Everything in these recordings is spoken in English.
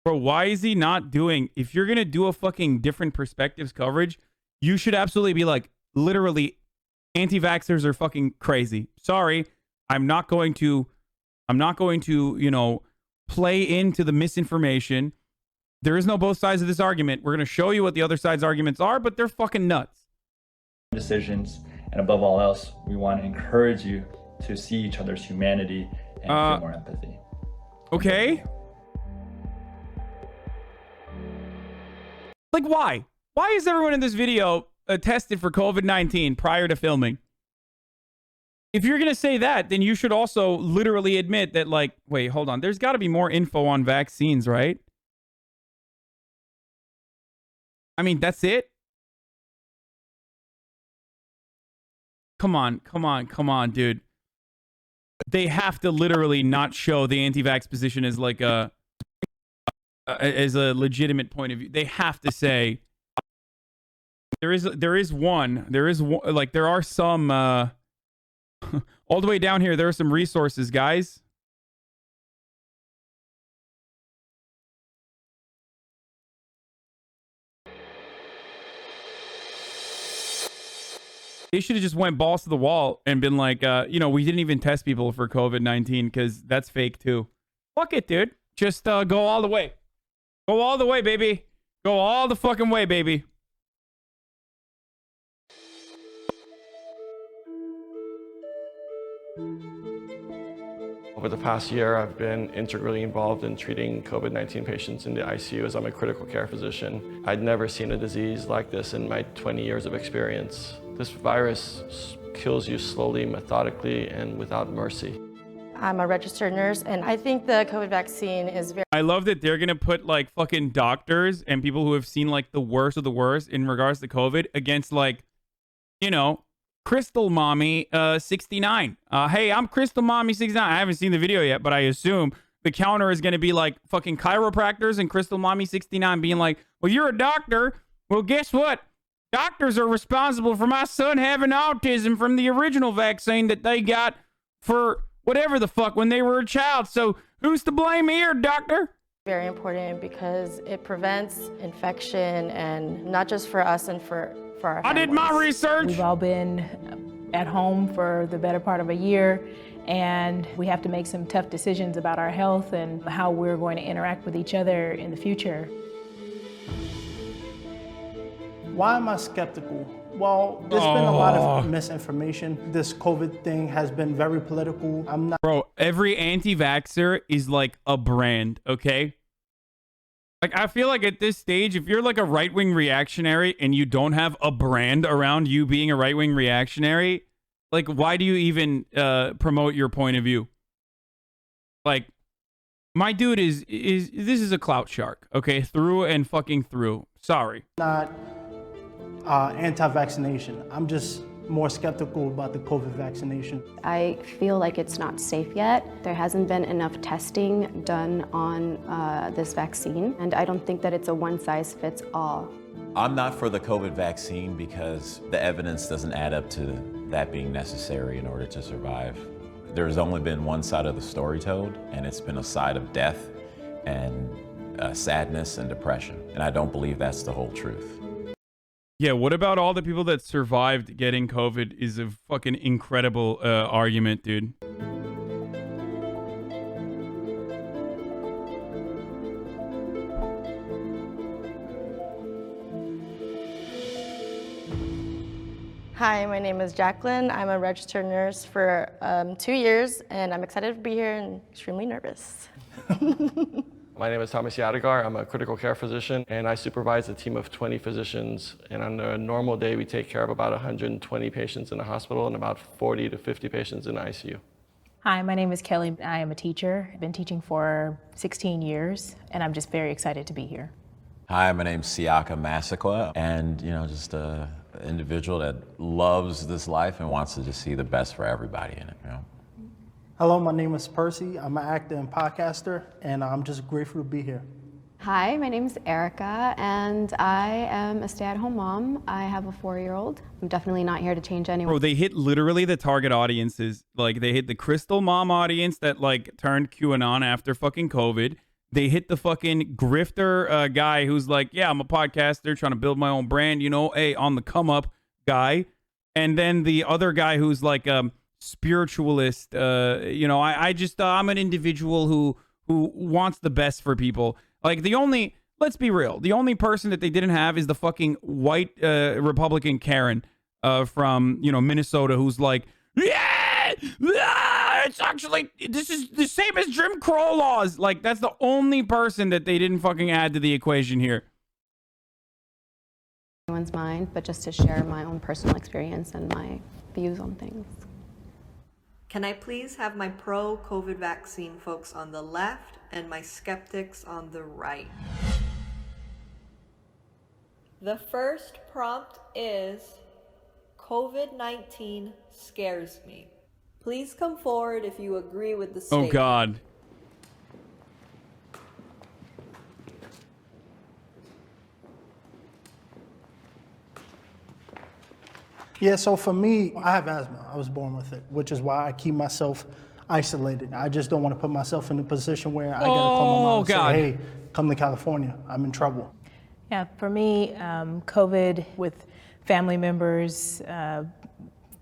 Bro, why is he not doing... If you're going to do a fucking different perspectives coverage, you should absolutely be like, literally, anti-vaxxers are fucking crazy. Sorry, I'm not going to, you know, play into the misinformation. There is no both sides of this argument. We're going to show you what the other side's arguments are, but they're fucking nuts. Decisions, and above all else, we want to encourage you to see each other's humanity and feel more empathy. Okay. Like, why? Why is everyone in this video tested for COVID-19 prior to filming? If you're going to say that, then you should also literally admit that, like, wait, hold on. There's got to be more info on vaccines, right? I mean, that's it? Come on, dude. They have to literally not show the anti-vax position as like as a legitimate point of view. They have to say there is one, like there are some all the way down here. There are some resources, guys. They should have just went balls to the wall and been like, you know, we didn't even test people for COVID-19 because that's fake too. Fuck it, dude. Just go all the way. Go all the way, baby. Go all the fucking way, baby. Over the past year, I've been integrally involved in treating COVID-19 patients in the ICU as I'm a critical care physician. I'd never seen a disease like this in my 20 years of experience. This virus kills you slowly, methodically, and without mercy. I'm a registered nurse, and I think the COVID vaccine is very... I love that they're going to put, like, fucking doctors and people who have seen, like, the worst of the worst in regards to COVID against, like, you know, Crystal Mommy 69. Hey, I'm Crystal Mommy 69. I haven't seen the video yet, but I assume the counter is going to be, like, fucking chiropractors and Crystal Mommy 69 being like, well, you're a doctor. Well, guess what? Doctors are responsible for my son having autism from the original vaccine that they got for whatever the fuck when they were a child. So who's to blame here, doctor? Very important because it prevents infection, and not just for us and for our families. I did my research. We've all been at home for the better part of a year, and we have to make some tough decisions about our health and how we're going to interact with each other in the future. Why am I skeptical? Well, there's been a lot of misinformation. This COVID thing has been very political. I'm not... Bro, every anti-vaxxer is like a brand, okay? Like, I feel like at this stage, if you're like a right-wing reactionary and you don't have a brand around you being a right-wing reactionary, like, why do you even promote your point of view? Like, my dude this is a clout shark, okay? Through and fucking through. Sorry. Not anti-vaccination. I'm just more skeptical about the COVID vaccination. I feel like it's not safe yet. There hasn't been enough testing done on this vaccine, and I don't think that it's a one-size-fits-all. I'm not for the COVID vaccine because the evidence doesn't add up to that being necessary in order to survive. There's only been one side of the story told, and it's been a side of death and sadness and depression. And I don't believe that's the whole truth. Yeah, what about all the people that survived getting COVID is a fucking incredible argument, dude. Hi, my name is Jacqueline. I'm a registered nurse for 2 years, and I'm excited to be here and extremely nervous. My name is Thomas Yadegar. I'm a critical care physician, and I supervise a team of 20 physicians. And on a normal day, we take care of about 120 patients in the hospital and about 40 to 50 patients in the ICU. Hi, my name is Kelly. I am a teacher. I've been teaching for 16 years, and I'm just very excited to be here. Hi, my name's Siaka Massaquoi, and just an individual that loves this life and wants to just see the best for everybody in it. Hello, my name is Percy. I'm an actor and podcaster, and I'm just grateful to be here. Hi, my name is Erica, and I am a stay-at-home mom. I have a 4-year-old. I'm definitely not here to change anyone. Bro, they hit literally the target audiences. Like, they hit the Crystal Mom audience that, like, turned QAnon after fucking COVID. They hit the fucking grifter guy who's like, yeah, I'm a podcaster trying to build my own brand, you know, hey, on the come up guy. And then the other guy who's like spiritualist, you know, I'm an individual who wants the best for people. Like let's be real, the only person that they didn't have is the fucking white Republican Karen from, you know, Minnesota, who's like, it's actually, this is the same as Jim Crow laws. Like, that's the only person that they didn't fucking add to the equation here. Anyone's mind, but just to share my own personal experience and my views on things. Can I please have my pro-COVID vaccine folks on the left and my skeptics on the right? The first prompt is, COVID-19 scares me. Please come forward if you agree with the statement. Oh, God. Yeah, so for me, I have asthma. I was born with it, which is why I keep myself isolated. I just don't want to put myself in a position where I got to call my mom and say, hey, come to California. I'm in trouble. Yeah, for me, COVID with family members,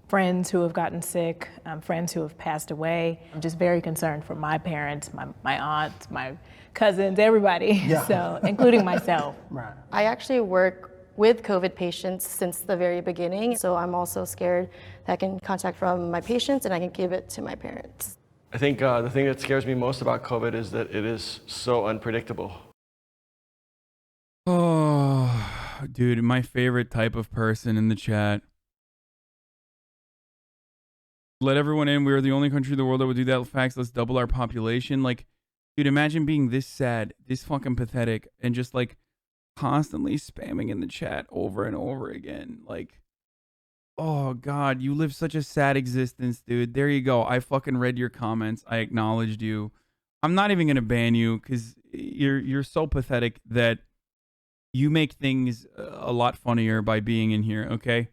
friends who have gotten sick, friends who have passed away. I'm just very concerned for my parents, my aunts, my cousins, everybody, Yeah. so including myself. Right. I actually work with COVID patients since the very beginning, so I'm also scared that I can contact from my patients and I can give it to my parents. I think the thing that scares me most about COVID is that it is so unpredictable. Oh, dude, my favorite type of person in the chat. Let everyone in. We are the only country in the world that would do that. Facts. Let's double our population. Like, dude, imagine being this sad, this fucking pathetic, and just like constantly spamming in the chat over and over again. Like, oh God, you live such a sad existence, dude. There you go. I fucking read your comments. I acknowledged you. I'm not even gonna ban you because you're so pathetic that you make things a lot funnier by being in here. Okay.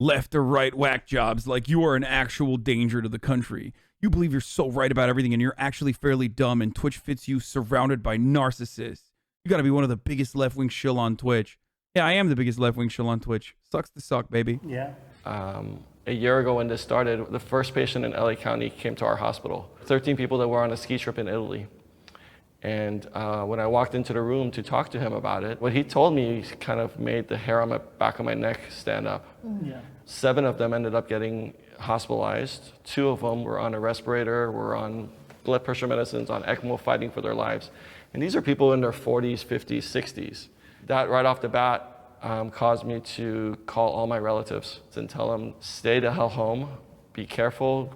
Left or right whack jobs, like you are an actual danger to the country. You believe you're so right about everything and you're actually fairly dumb, and Twitch fits you surrounded by narcissists. You gotta be one of the biggest left-wing shill on Twitch. Yeah, I am the biggest left-wing shill on Twitch. Sucks to suck, baby. Yeah. A year ago when this started, the first patient in LA County came to our hospital. 13 people that were on a ski trip in Italy. And when I walked into the room to talk to him about it, what he told me kind of made the hair on the back of my neck stand up. Yeah. 7 of them ended up getting hospitalized. 2 of them were on a respirator, were on blood pressure medicines, on ECMO, fighting for their lives. And these are people in their 40s, 50s, 60s. That right off the bat caused me to call all my relatives and tell them, stay the hell home, be careful,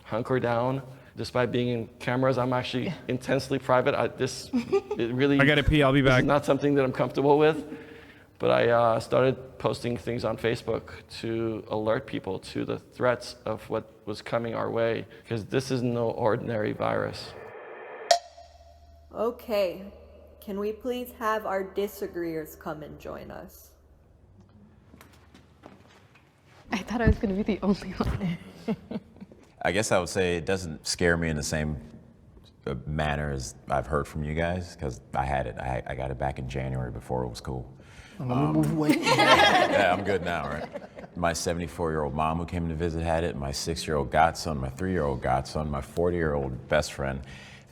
hunker down. Despite being in cameras, I'm actually intensely private. I gotta pee, I'll be back. This is not something that I'm comfortable with. But I started posting things on Facebook to alert people to the threats of what was coming our way, because this is no ordinary virus. Okay, can we please have our disagreeers come and join us? I thought I was going to be the only one. I guess I would say it doesn't scare me in the same manner as I've heard from you guys, because I had it. I got it back in January before it was cool. Let me move away. Yeah, I'm good now, right? My 74-year-old mom who came to visit had it, my 6-year-old godson, my 3-year-old godson, my 40-year-old best friend,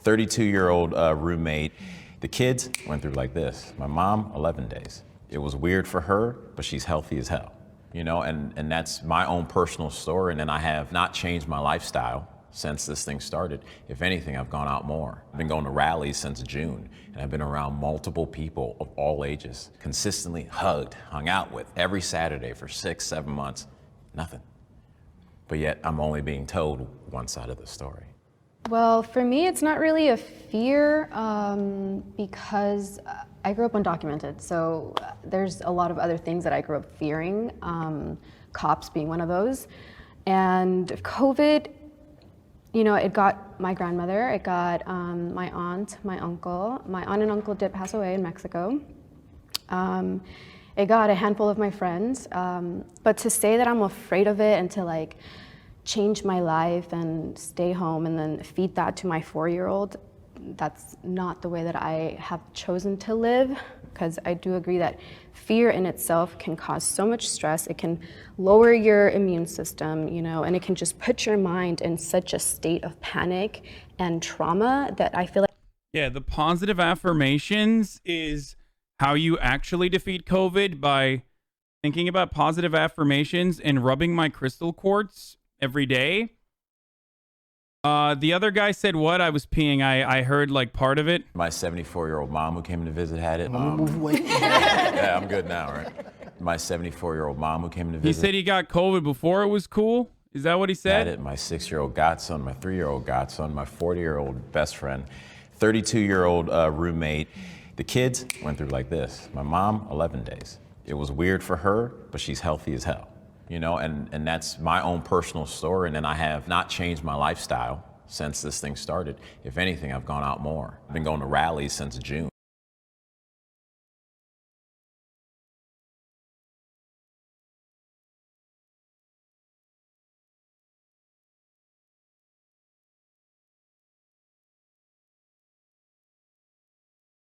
32-year-old roommate. The kids went through like this. My mom, 11 days. It was weird for her, but she's healthy as hell. You know, and that's my own personal story, and then I have not changed my lifestyle since this thing started. If anything, I've gone out more. I've been going to rallies since June, and I've been around multiple people of all ages, consistently hugged, hung out with every Saturday for 6-7 months, nothing. But yet I'm only being told one side of the story. Well, for me, it's not really a fear because I grew up undocumented. So there's a lot of other things that I grew up fearing, cops being one of those. And COVID, you know, it got my grandmother, it got my aunt, my uncle. My aunt and uncle did pass away in Mexico. It got a handful of my friends. But to say that I'm afraid of it and to like change my life and stay home and then feed that to my 4-year-old, that's not the way that I have chosen to live, because I do agree that fear in itself can cause so much stress. It can lower your immune system, and it can just put your mind in such a state of panic and trauma that I feel like. Yeah, the positive affirmations is how you actually defeat COVID, by thinking about positive affirmations and rubbing my crystal quartz every day. The other guy said what? I was peeing. I heard like part of it. My 74-year-old mom who came to visit had it. Wait. Yeah, I'm good now, right? My 74-year-old mom who came to visit. He said he got COVID before it was cool. Is that what he said? Had it. My 6-year-old godson, my 3-year-old godson, my 40-year-old best friend, 32-year-old roommate. The kids went through like this. My mom, 11 days. It was weird for her, but she's healthy as hell. And that's my own personal story. And then I have not changed my lifestyle since this thing started. If anything, I've gone out more. I've been going to rallies since June.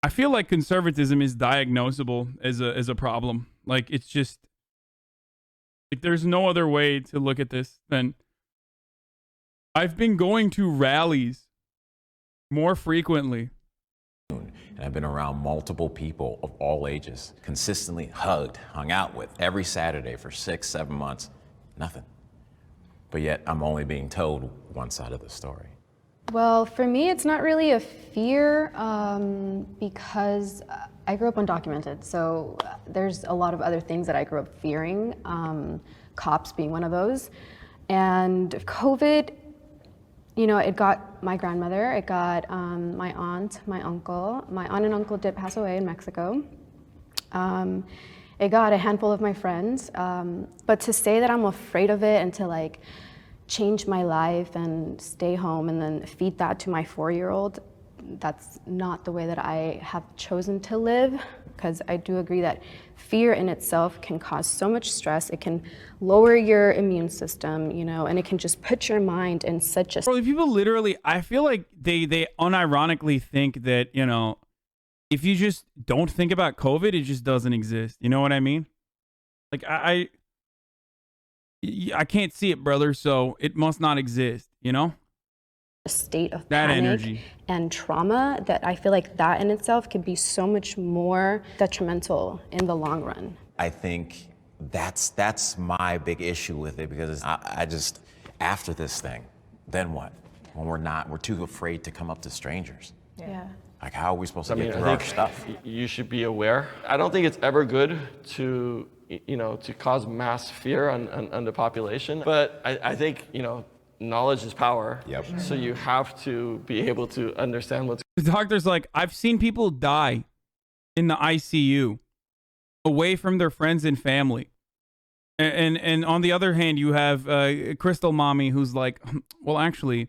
I feel like conservatism is diagnosable as a problem. Like, it's just like there's no other way to look at this than I've been going to rallies more frequently. And I've been around multiple people of all ages, consistently hugged, hung out with every Saturday for 6-7 months. Nothing. But yet I'm only being told one side of the story. Well, for me, it's not really a fear because I grew up undocumented. So there's a lot of other things that I grew up fearing, cops being one of those. And COVID, it got my grandmother, it got my aunt, my uncle. My aunt and uncle did pass away in Mexico. It got a handful of my friends. But to say that I'm afraid of it and to change my life and stay home and then feed that to my 4-year-old, that's not the way that I have chosen to live, because I do agree that fear in itself can cause so much stress. It can lower your immune system, and it can just put your mind in such a... Bro, people literally, I feel like they unironically think that, if you just don't think about COVID, it just doesn't exist. You know what I mean? Like, I can't see it, brother, so it must not exist, A state of that panic energy and trauma that I feel like that in itself could be so much more detrimental in the long run. I think that's my big issue with it, because I just, after this thing, then what? When we're too afraid to come up to strangers. Yeah. Like, how are we supposed to get through I our think stuff? You should be aware. I don't think it's ever good to cause mass fear on the population. But I think, knowledge is power. Yep. So you have to be able to understand what's... The doctor's like, I've seen people die in the ICU away from their friends and family. And on the other hand, you have Crystal Mommy, who's like, well, actually,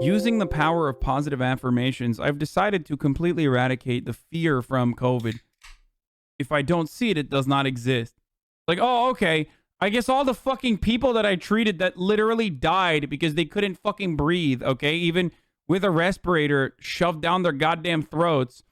using the power of positive affirmations, I've decided to completely eradicate the fear from COVID. If I don't see it, it does not exist. Like, oh, okay. I guess all the fucking people that I treated that literally died because they couldn't fucking breathe, okay? Even with a respirator shoved down their goddamn throats.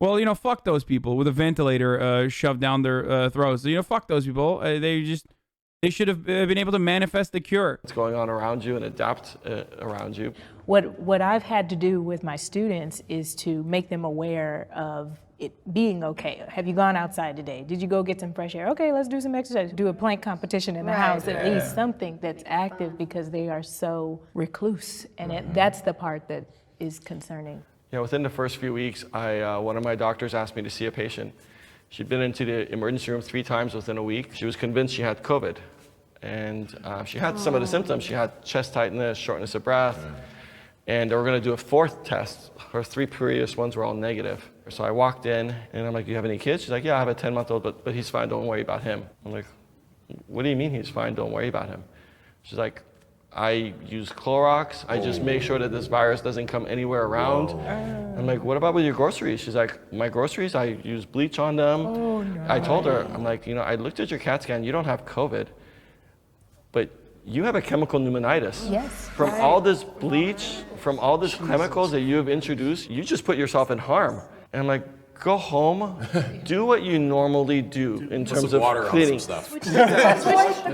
Well, fuck those people with a ventilator shoved down their throats. So, fuck those people. They should have been able to manifest the cure. What's going on around you and adapt around you. What I've had to do with my students is to make them aware of it being okay. Have you gone outside today? Did you go get some fresh air? Okay, let's do some exercise. Do a plank competition in the house, at least something that's active, because they are so recluse. And that's the part that is concerning. Yeah, within the first few weeks, one of my doctors asked me to see a patient. She'd been into the emergency room 3 times within a week. She was convinced she had COVID. And she had some of the symptoms. She had chest tightness, shortness of breath. And they were going to do a 4th test. Her 3 previous ones were all negative. So I walked in, and I'm like, do you have any kids? She's like, yeah, I have a 10-month-old, but he's fine. Don't worry about him. I'm like, what do you mean he's fine? Don't worry about him. She's like, I use Clorox. I just make sure that this virus doesn't come anywhere around. I'm like, what about with your groceries? She's like, my groceries, I use bleach on them. Oh, no. I told her, I'm like, I looked at your CAT scan. You don't have COVID, but you have a chemical pneumonitis. Yes. From all this bleach, from all these chemicals that you have introduced, you just put yourself in harm. And I'm like, go home, do what you normally do in terms of cleaning.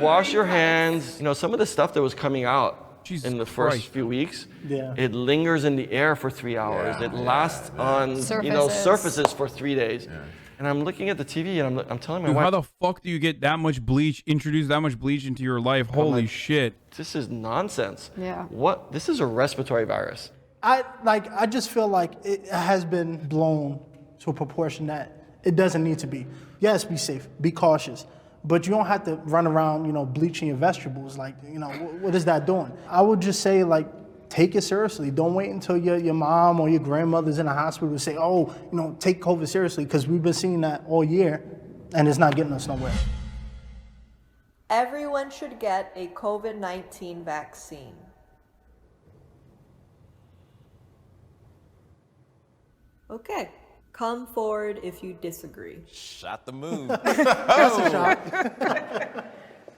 Wash your hands. You know, some of the stuff that was coming out in the first few weeks, it lingers in the air for 3 hours. It lasts on surfaces for 3 days. Yeah. And I'm looking at the TV and I'm telling my wife, how the fuck do you get that much bleach, introduce that much bleach into your life? Holy shit. This is nonsense. Yeah. What? This is a respiratory virus. I just feel like it has been blown to a proportion that it doesn't need to be. Yes, be safe, be cautious, but you don't have to run around, bleaching your vegetables. Like, what is that doing? I would just say, like, take it seriously. Don't wait until your mom or your grandmother's in the hospital to say, oh, take COVID seriously, because we've been seeing that all year and it's not getting us nowhere. Everyone should get a COVID-19 vaccine. Okay. Come forward if you disagree. Shot the moon.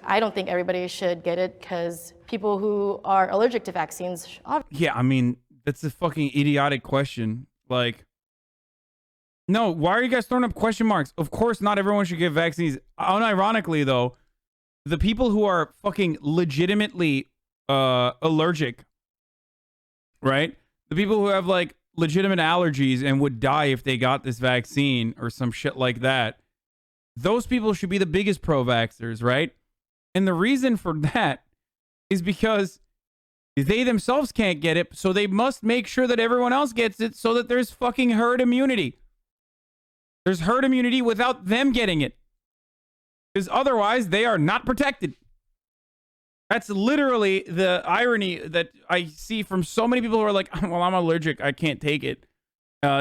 I don't think everybody should get it because people who are allergic to vaccines. Yeah, I mean, that's a fucking idiotic question. Like, no, why are you guys throwing up question marks? Of course, not everyone should get vaccines. Unironically, though, the people who are fucking legitimately allergic, right? The people who have like legitimate allergies and would die if they got this vaccine or some shit like that, those people should be the biggest pro-vaxxers, right? And the reason for that is because they themselves can't get it, so they must make sure that everyone else gets it so that there's fucking herd immunity. There's herd immunity without them getting it. Because otherwise, they are not protected. That's literally the irony that I see from so many people who are like, well, I'm allergic, I can't take it.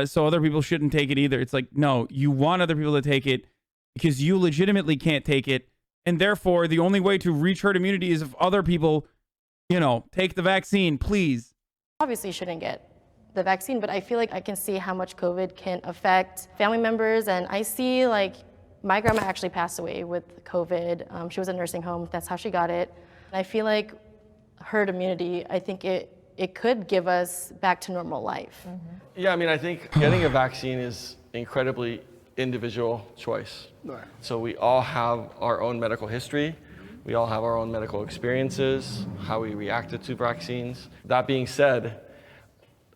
So other people shouldn't take it either. It's like, no, you want other people to take it because you legitimately can't take it. And therefore, the only way to reach herd immunity is if other people, take the vaccine, please. Obviously, you shouldn't get the vaccine, but I feel like I can see how much COVID can affect family members. And I see, like, my grandma actually passed away with COVID. She was in a nursing home. That's how she got it. I feel like herd immunity, I think it could give us back to normal life. Mm-hmm. Yeah, I mean, I think getting a vaccine is incredibly individual choice. Right. So we all have our own medical history. We all have our own medical experiences, how we reacted to vaccines. That being said,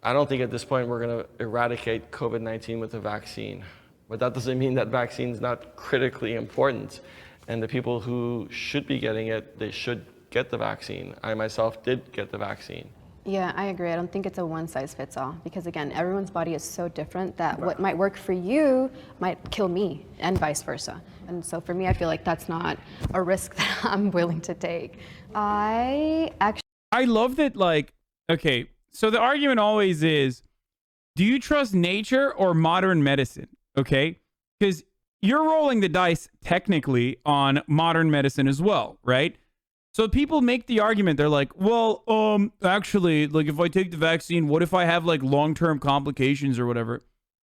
I don't think at this point we're going to eradicate COVID-19 with a vaccine. But that doesn't mean that vaccine's not critically important. And the people who should be getting it, they should get the vaccine. I myself did get the vaccine. Yeah, I agree. I don't think it's a one-size-fits-all because, again, everyone's body is so different that what might work for you might kill me and vice versa. And so for me, I feel like that's not a risk that I'm willing to take. I love that, like, okay, so the argument always is, do you trust nature or modern medicine? Okay? Because you're rolling the dice technically on modern medicine as well, right? So people make the argument, they're like, well, actually, like, if I take the vaccine, what if I have, like, long-term complications or whatever?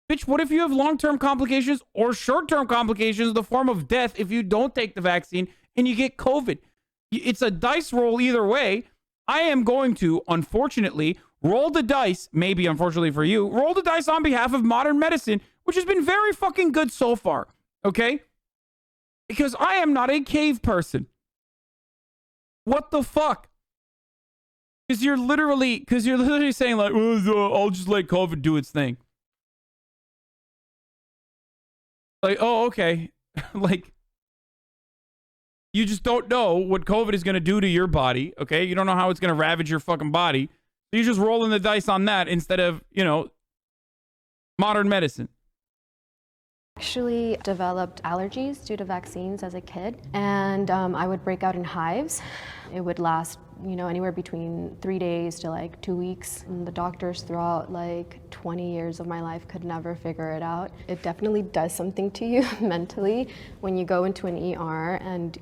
Bitch, what if you have long-term complications or short-term complications in the form of death if you don't take the vaccine and you get COVID? It's a dice roll either way. I am going to, unfortunately, roll the dice, maybe unfortunately for you, roll the dice on behalf of modern medicine, which has been very fucking good so far, okay? Because I am not a cave person. What the fuck? Because you're literally saying, like, I'll just let COVID do its thing. Like, oh, okay. Like, you just don't know what COVID is going to do to your body, okay? You don't know how it's going to ravage your fucking body. So you're just rolling the dice on that instead of, modern medicine. Actually developed allergies due to vaccines as a kid, and I would break out in hives. It would last, anywhere between 3 days to like 2 weeks. And the doctors throughout like 20 years of my life could never figure it out. It definitely does something to you mentally when you go into an ER and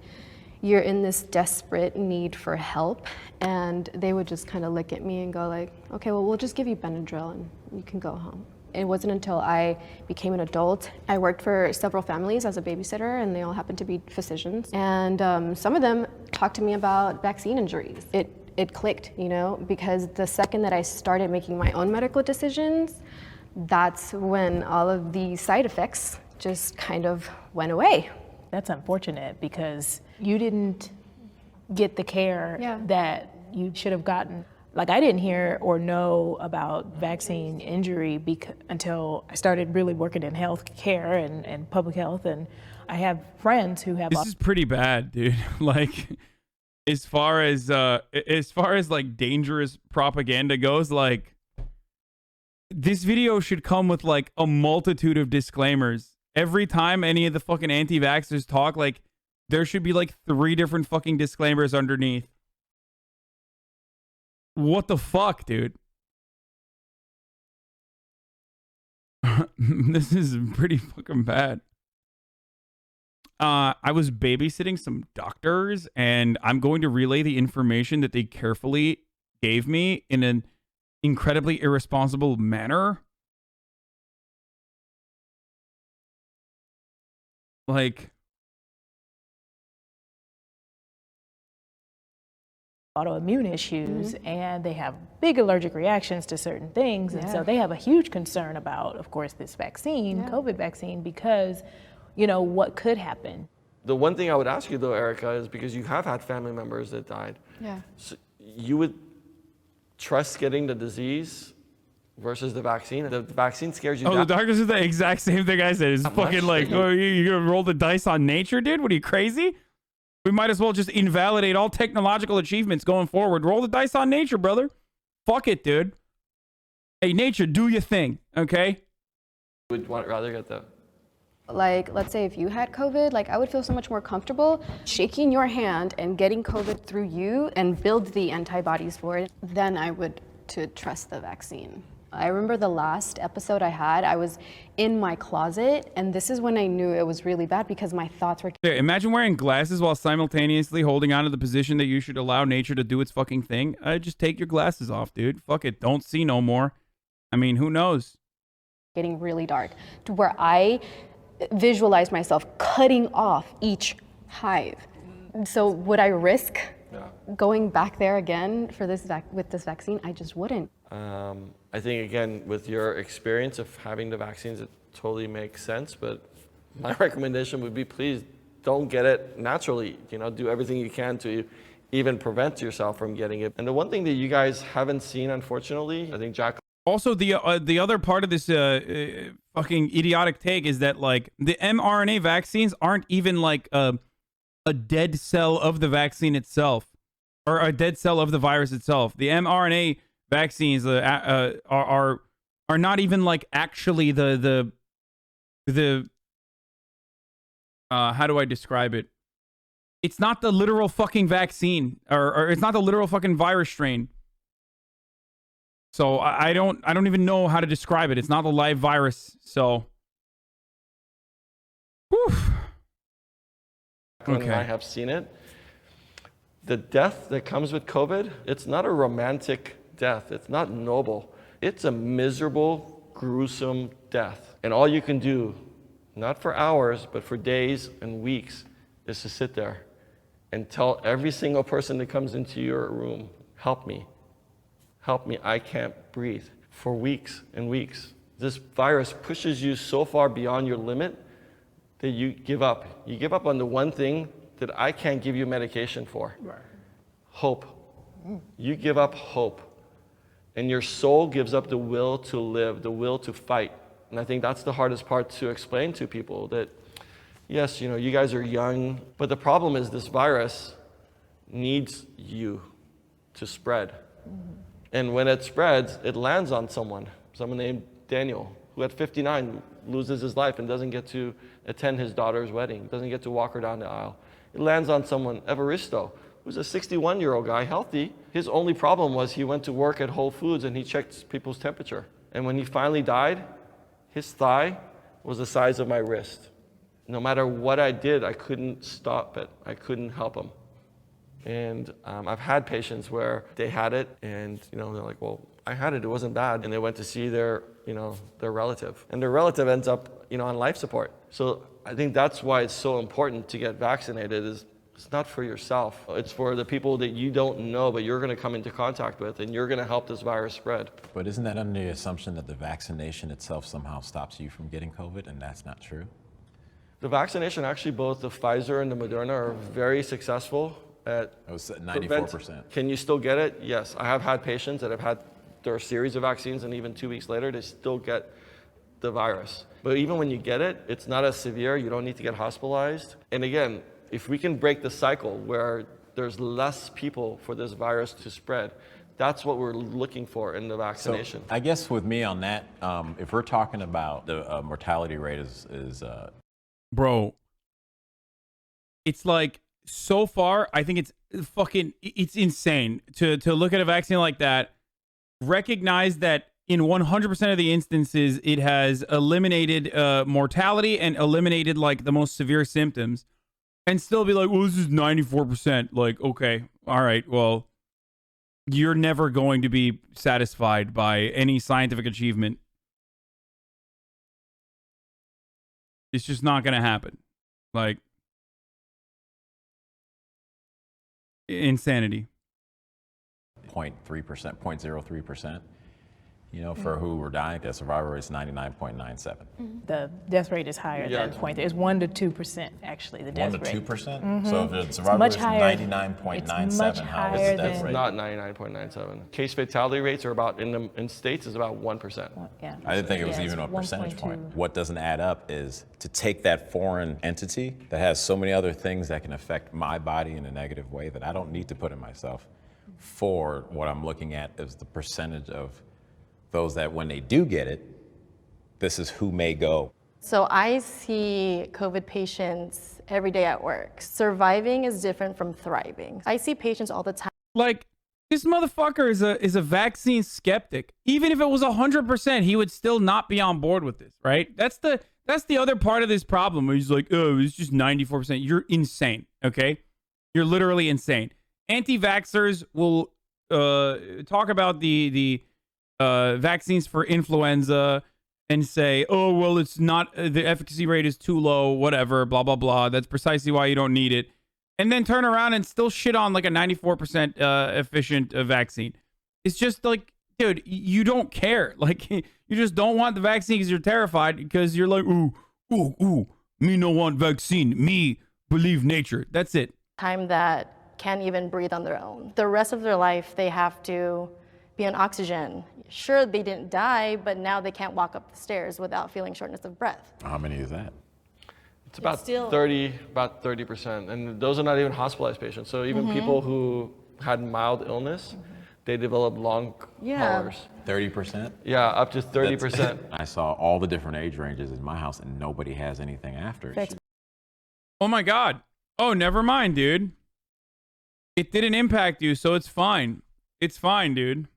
you're in this desperate need for help, and they would just kind of look at me and go like, okay, well, we'll just give you Benadryl and you can go home. It wasn't until I became an adult. I worked for several families as a babysitter, and they all happened to be physicians. And some of them talked to me about vaccine injuries. It it clicked, you know, because the second that I started making my own medical decisions, that's when all of the side effects just kind of went away. That's unfortunate because you didn't get the care that you should have gotten. Like, I didn't hear or know about vaccine injury until I started really working in health care and public health. And I have friends who have. This is pretty bad, dude. Like, as far as like dangerous propaganda goes, like, this video should come with like a multitude of disclaimers. Every time any of the fucking anti-vaxxers talk, like, there should be like 3 different fucking disclaimers underneath. What the fuck, dude? This is pretty fucking bad. I was babysitting some doctors, and I'm going to relay the information that they carefully gave me in an incredibly irresponsible manner. Like, autoimmune issues, and they have big allergic reactions to certain things. And so they have a huge concern about, of course, this vaccine, COVID vaccine, because, you know, what could happen. The one thing I would ask you though, Erica, is because you have had family members that died. Yeah. So you would trust getting the disease versus the vaccine? The vaccine scares you. Oh, the doctors did the exact same thing I said. It's fucking like, oh, you're gonna roll the dice on nature, dude? What are you, crazy? We might as well just invalidate all technological achievements going forward. Roll the dice on nature, brother. Fuck it, dude. Hey, nature, do your thing, okay? Would rather get that. Like, let's say if you had COVID, like, I would feel so much more comfortable shaking your hand and getting COVID through you and build the antibodies for it than I would to trust the vaccine. I remember the last episode I had, I was in my closet, and this is when I knew it was really bad because my thoughts were... Yeah, imagine wearing glasses while simultaneously holding on to the position that you should allow nature to do its fucking thing. Just take your glasses off, dude. Fuck it. Don't see no more. I mean, who knows? Getting really dark to where I visualized myself cutting off each hive. So would I risk going back there again for this with this vaccine? I just wouldn't. I think, again, with your experience of having the vaccines, it totally makes sense. But my recommendation would be, please don't get it naturally. You know, do everything you can to even prevent yourself from getting it. And the one thing that you guys haven't seen, unfortunately, I think Jack. Also, the other part of this fucking idiotic take is that, like, the mRNA vaccines aren't even like a dead cell of the vaccine itself, or a dead cell of the virus itself. The mRNA vaccines are not even like actually the how do I describe it? It's not the literal fucking vaccine, or it's not the literal fucking virus strain. So I don't even know how to describe it. It's not the live virus. So, whew. Okay. I have seen it. The death that comes with COVID, it's not a romantic death. It's not noble. It's a miserable, gruesome death. And all you can do, not for hours, but for days and weeks, is to sit there and tell every single person that comes into your room, help me. Help me, I can't breathe. For weeks and weeks. This virus pushes you so far beyond your limit that you give up. You give up on the one thing that I can't give you medication for. Right. Hope. You give up hope. And your soul gives up the will to live, the will to fight. And I think that's the hardest part to explain to people, that yes, you know, you guys are young, but the problem is this virus needs you to spread. Mm-hmm. And when it spreads, it lands on someone named Daniel, who at 59 loses his life and doesn't get to attend his daughter's wedding, doesn't get to walk her down the aisle. It lands on someone, Evaristo, who's a 61-year-old guy, healthy. His only problem was he went to work at Whole Foods and he checked people's temperature. And when he finally died, his thigh was the size of my wrist. No matter what I did, I couldn't stop it. I couldn't help him. And I've had patients where they had it and, you know, they're like, well, I had it, it wasn't bad. And they went to see their relative. And their relative ends up, on life support. So I think that's why it's so important to get vaccinated, is It's not for yourself. It's for the people that you don't know, but you're going to come into contact with, and you're going to help this virus spread. But isn't that under the assumption that the vaccination itself somehow stops you from getting COVID, and that's not true? The vaccination, actually, both the Pfizer and the Moderna are very successful at. It was 94%. Can you still get it? Yes. I have had patients that have had their series of vaccines, and even 2 weeks later, they still get the virus. But even when you get it, it's not as severe. You don't need to get hospitalized. And again, if we can break the cycle where there's less people for this virus to spread, that's what we're looking for in the vaccination. So I guess with me on that, if we're talking about the mortality rate is Bro, it's like, so far, I think it's insane to look at a vaccine like that, recognize that in 100% of the instances, it has eliminated mortality and eliminated like the most severe symptoms, and still be like, well, this is 94%. Like, okay, all right, well, you're never going to be satisfied by any scientific achievement. It's just not going to happen. Like, insanity. 0.3%, 0.03%. You know, for who were dying, the survival rate is 99.97. The death rate is higher than point. It's 1 to 2% actually. The death 1 to rate. 2%. So if the survival rate is 99.97, how is the death It's rate? not 99.97. Case fatality rates are about in states is about 1%. Yeah. I didn't think it was even a percentage point. What doesn't add up is to take that foreign entity that has so many other things that can affect my body in a negative way that I don't need to put in myself, for what I'm looking at is the percentage of those that when they do get it, this is who may go. So I see COVID patients every day at work. Surviving is different from thriving. I see patients all the time. Like, this motherfucker is a vaccine skeptic. Even if it was 100%, he would still not be on board with this, right? That's the other part of this problem where he's like, oh, it's just 94%. You're insane, okay? You're literally insane. Anti-vaxxers will talk about the vaccines for influenza and say, oh, well, it's not, the efficacy rate is too low, whatever, blah, blah, blah. That's precisely why you don't need it. And then turn around and still shit on like a 94% efficient vaccine. It's just like, dude, you don't care. Like, you just don't want the vaccine because you're terrified, because you're like, ooh, me no want vaccine. Me believe nature. That's it. Time that can't even breathe on their own. The rest of their life, they have to be on oxygen. Sure, they didn't die, but now they can't walk up the stairs without feeling shortness of breath. How many is that? It's about 30%, and those are not even hospitalized patients. So even people who had mild illness, they develop long haulers. 30%? Yeah, up to 30%. I saw all the different age ranges in my house, and nobody has anything after it. Oh my God. Oh, never mind, dude. It didn't impact you, so it's fine. It's fine, dude.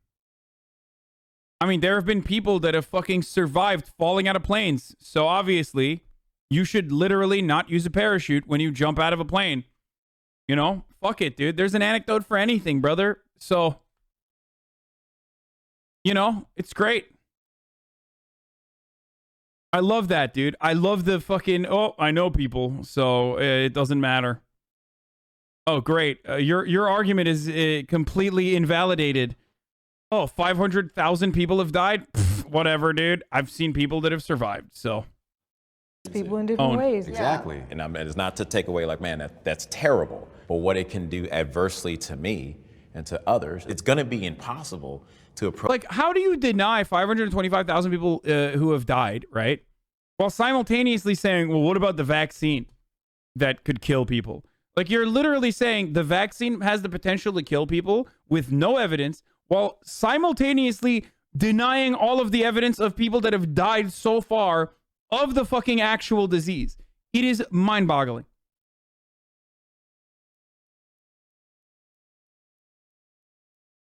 I mean, there have been people that have fucking survived falling out of planes. So obviously, you should literally not use a parachute when you jump out of a plane. You know? Fuck it, dude. There's an anecdote for anything, brother. So, you know, it's great. I love that, dude. I love the fucking, oh, I know people, so it doesn't matter. Oh, great. Your argument is completely invalidated. Oh, 500,000 people have died? Pfft, whatever, dude. I've seen people that have survived, so. People in different ways. Exactly. And it's not to take away like, man, that's terrible. But what it can do adversely to me and to others, it's going to be impossible to approach. Like, how do you deny 525,000 people who have died, right? While simultaneously saying, well, what about the vaccine that could kill people? Like, you're literally saying the vaccine has the potential to kill people with no evidence, while simultaneously denying all of the evidence of people that have died so far of the fucking actual disease. It is mind-boggling.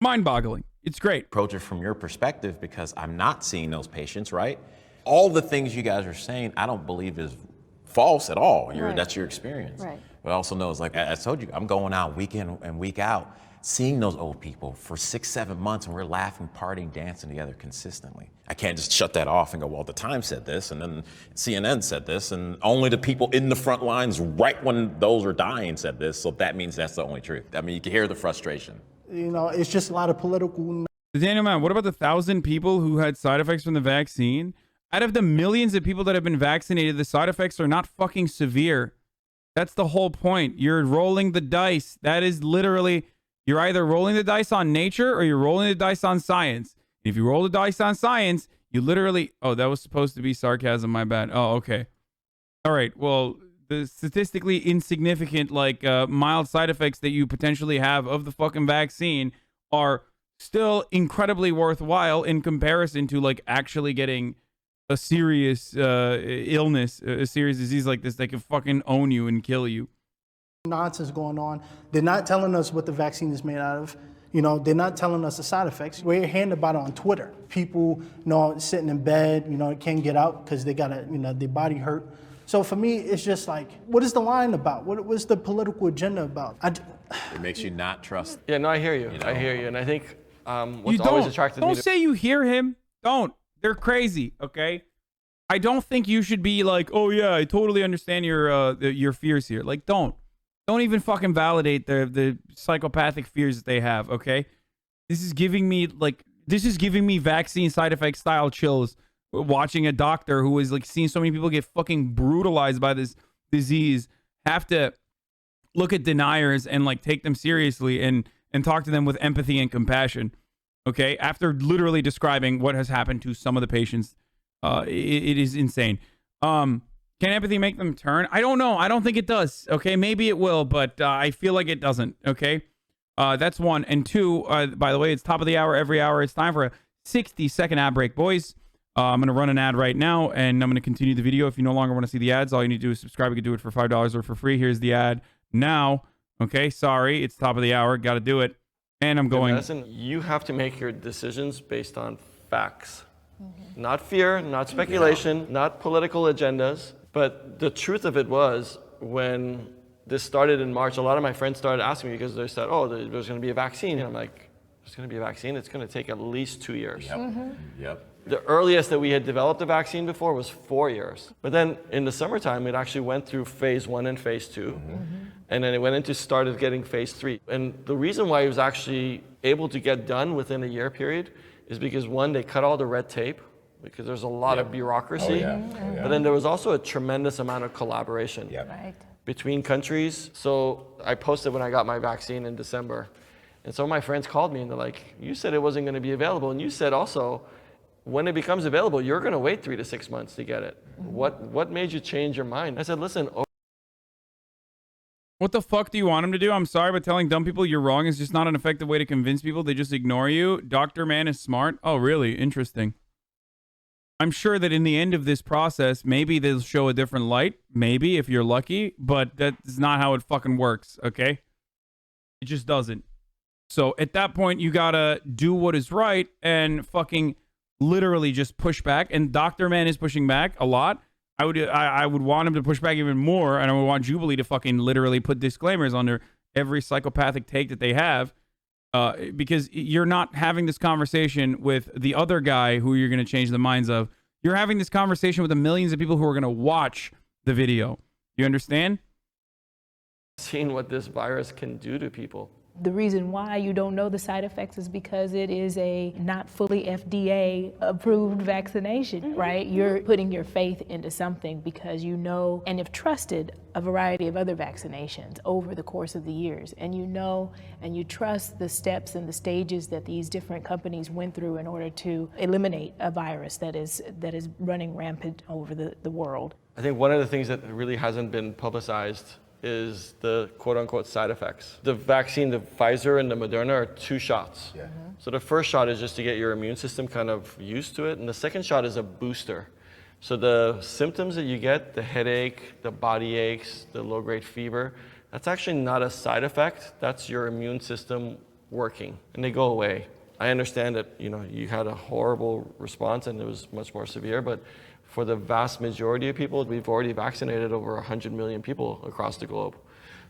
Mind-boggling. It's great. Approach it from your perspective, because I'm not seeing those patients, right? All the things you guys are saying, I don't believe is false at all. That's your experience. Right. But I also know it's like, I told you, I'm going out week in and week out seeing those old people for 6, 7 months, and we're laughing, partying, dancing together consistently. I can't just shut that off and go, well, the Times said this, and then CNN said this, and only the people in the front lines right when those are dying said this, so that means that's the only truth. I mean, you can hear the frustration. You know, it's just a lot of political. Daniel, man, what about the 1,000 people who had side effects from the vaccine? Out of the millions of people that have been vaccinated, the side effects are not fucking severe. That's the whole point. You're rolling the dice. That is literally, you're either rolling the dice on nature or you're rolling the dice on science. If you roll the dice on science, you literally, oh, that was supposed to be sarcasm, my bad. Oh, okay. All right, well, the statistically insignificant, like, mild side effects that you potentially have of the fucking vaccine are still incredibly worthwhile in comparison to, like, actually getting a serious illness, a serious disease like this that can fucking own you and kill you. Nonsense going on. They're not telling us what the vaccine is made out of. You know, they're not telling us the side effects. We're hearing about it on Twitter. People, you know, sitting in bed, you know, can't get out because they got you know, their body hurt. So for me, it's just like, what is the line about? What's the political agenda about? It makes you not trust. Yeah, no, I hear you. I hear you. And I think what's always attracted me Don't say you hear him. Don't. They're crazy, okay? I don't think you should be like, oh yeah, I totally understand your fears here. Like, don't even fucking validate the psychopathic fears that they have, okay? This is giving me vaccine side effect style chills watching a doctor who is like seeing so many people get fucking brutalized by this disease have to look at deniers and like take them seriously and talk to them with empathy and compassion. Okay, after literally describing what has happened to some of the patients, it is insane. Can empathy make them turn? I don't know. I don't think it does. Okay, maybe it will, but I feel like it doesn't. Okay, that's one. And two, by the way, it's top of the hour every hour. It's time for a 60-second ad break, boys. I'm going to run an ad right now, and I'm going to continue the video. If you no longer want to see the ads, all you need to do is subscribe. You can do it for $5 or for free. Here's the ad now. Okay, sorry. It's top of the hour. Got to do it. And I'm going. Medicine, you have to make your decisions based on facts. Not fear, not speculation, not political agendas. But the truth of it was, when this started in March, a lot of my friends started asking me because they said, oh, there's going to be a vaccine. And I'm like, there's going to be a vaccine? It's going to take at least 2 years. Yep. The earliest that we had developed a vaccine before was 4 years. But then in the summertime, it actually went through phase 1 and phase 2. And then it went into started getting phase 3. And the reason why it was actually able to get done within a year period is because, one, they cut all the red tape, because there's a lot of bureaucracy. But then there was also a tremendous amount of collaboration between countries. So I posted when I got my vaccine in December. And some of my friends called me and they're like, you said it wasn't going to be available. And you said also, when it becomes available, you're going to wait 3 to 6 months to get it. What made you change your mind? I said, listen. What the fuck do you want him to do? I'm sorry, but telling dumb people you're wrong is just not an effective way to convince people. They just ignore you. Dr. Man is smart. Oh, really? Interesting. I'm sure that in the end of this process, maybe they'll show a different light. Maybe, if you're lucky. But that's not how it fucking works, okay? It just doesn't. So at that point, you gotta do what is right and fucking literally just push back. And Dr. Man is pushing back a lot. I would want him to push back even more, and I would want Jubilee to fucking literally put disclaimers under every psychopathic take that they have, because you're not having this conversation with the other guy who you're going to change the minds of. You're having this conversation with the millions of people who are going to watch the video. You understand? Seeing what this virus can do to people. The reason why you don't know the side effects is because it is a not fully FDA approved vaccination, right? You're putting your faith into something because you know and have trusted a variety of other vaccinations over the course of the years. And you know and you trust the steps and the stages that these different companies went through in order to eliminate a virus that is running rampant over the world. I think one of the things that really hasn't been publicized is the quote-unquote side effects. The vaccine, the Pfizer and the Moderna, are 2 shots. So the first shot is just to get your immune system kind of used to it, and the second shot is a booster. So the symptoms that you get, the headache, the body aches, the low-grade fever, that's actually not a side effect. That's your immune system working, and they go away. I understand that, you know, you had a horrible response and it was much more severe, but for the vast majority of people, we've already vaccinated over 100 million people across the globe.